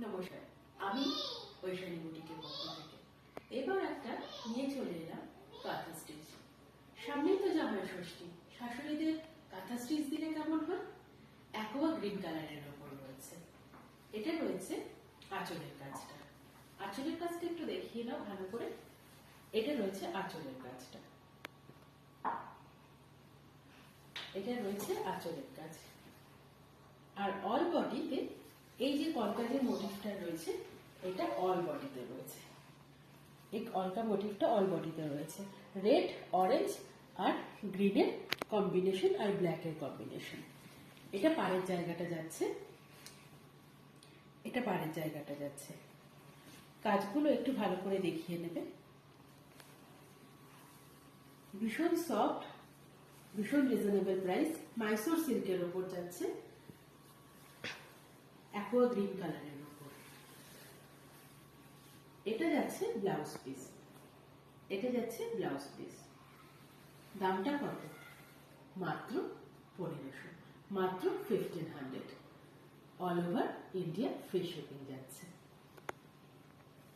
নমস্কার, আমি ঐশানী বুটিকের পক্ষ থেকে এবার একটা নিয়ে চলে এলাম কাঁথা স্টিচ। সামনেই তো জামাই ষষ্ঠী, শাশুড়িদের কাঁথা স্টিচ দিলে কেমন হয়? অ্যাকোয়া গ্রিন কালারের ওপর রয়েছে। এটা রয়েছে আঁচলের কাজটা। আঁচলের কাজটা একটু দেখিয়ে নাও ভালো করে। এটা রয়েছে আঁচলের কাজটা, এটা রয়েছে আঁচলের কাজ। আর অল বডিতে এই যে কলকাজের মোটিভটা রয়েছে, এটা অল বডিতে রয়েছে। এই কলকা মোটিভটা অল বডিতে রয়েছে। রেড, অরেঞ্জ আর গ্রিনের কম্বিনেশন আর ব্ল্যাকের কম্বিনেশন। এটা পাড়ের জায়গাটা যাচ্ছে, এটা পাড়ের জায়গাটা যাচ্ছে। কাজগুলো একটু ভালো করে দেখিয়ে নেবে। ভীষণ সফট, ভীষণ রিজনেবল প্রাইস। মাইসোর সিল্কের ওপর যাচ্ছে, অ্যাকোয়া গ্রিন কালারের ওপর। এটা যাচ্ছে ব্লাউজ পিস, এটা যাচ্ছে ব্লাউজ পিস। দামটা কত? মাত্র 1500, মাত্র 1500। All over India free shipping যাচ্ছে।